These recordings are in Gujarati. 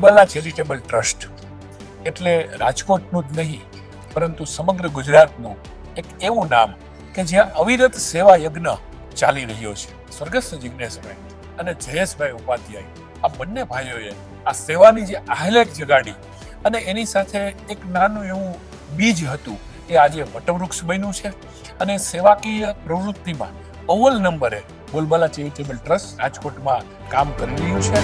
બોલબાલા ચેરિટેબલ ટ્રસ્ટ એટલે રાજકોટનું જ નહીં પરંતુ સમગ્ર ગુજરાતનું એક એવું નામ કે જ્યાં અવિરત સેવા યજ્ઞ ચાલી રહ્યો છે. સ્વર્ગસ્થ જિજ્ઞેશભાઈ અને જયેશભાઈ ઉપાધ્યાય આ બંને ભાઈઓએ આ સેવાની જે આહલેખ જગાડી અને એની સાથે એક નાનું એવું બીજ હતું એ આજે વટવૃક્ષ બન્યું છે અને સેવાકીય પ્રવૃત્તિમાં અવ્વલ નંબરે બોલબાલા ચેરિટેબલ ટ્રસ્ટ રાજકોટમાં કામ કરી રહ્યું છે.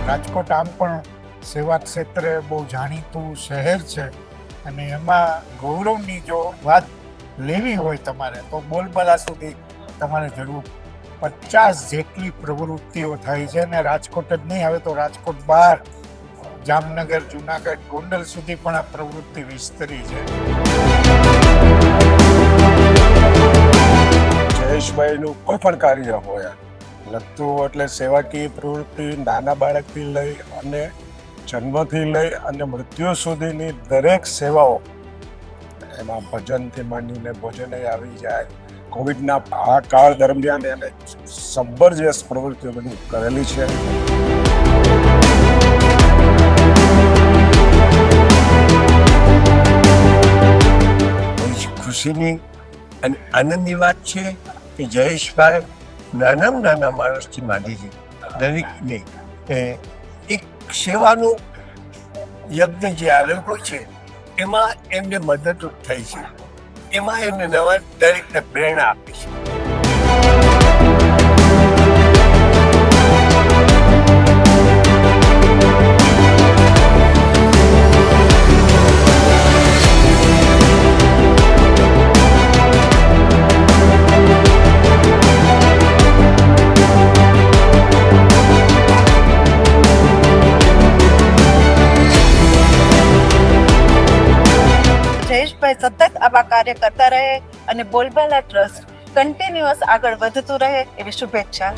રાજકોટ આમ પણ સેવા ક્ષેત્રે બહુ જાણીતું શહેર છે અને એમાં ગૌરવની જો વાત લેવી હોય તમારે તો બોલબાલા સુધી તમારે જરૂર 50 જેટલી પ્રવૃત્તિઓ થાય છે અને રાજકોટ જ નહીં, હવે તો રાજકોટ બહાર જામનગર, જુનાગઢ, ગોંડલ સુધી પણ આ પ્રવૃત્તિ વિસ્તરી છે. જયેશભાઈનું કોઈ પણ કાર્ય હોય લગતું એટલે સેવાકીય પ્રવૃત્તિ નાના બાળકથી લઈ અને જન્મથી લઈ અને મૃત્યુ સુધીની દરેક સેવાઓ, એમાં ભજનથી માંડીને ભોજને આવી જાય. કોવિડના આ કાળ દરમિયાન એને જબરજસ્ત પ્રવૃત્તિઓ બધી કરેલી છે. ખુશીની અને આનંદની વાત છે કે જયેશભાઈ નાના માણસથી માંડીને દરેકને એક સેવાનું યજ્ઞ જે આરંભો છે એમાં એમને મદદરૂપ થઈ છે, એમાં એમને નવા દરેકને પ્રેરણા આપે છે. જયેશભાઈ સતત આવા કાર્ય કરતા રહે અને બોલબાલા ટ્રસ્ટ કન્ટિન્યુઅસ આગળ વધતું રહે એવી શુભેચ્છા.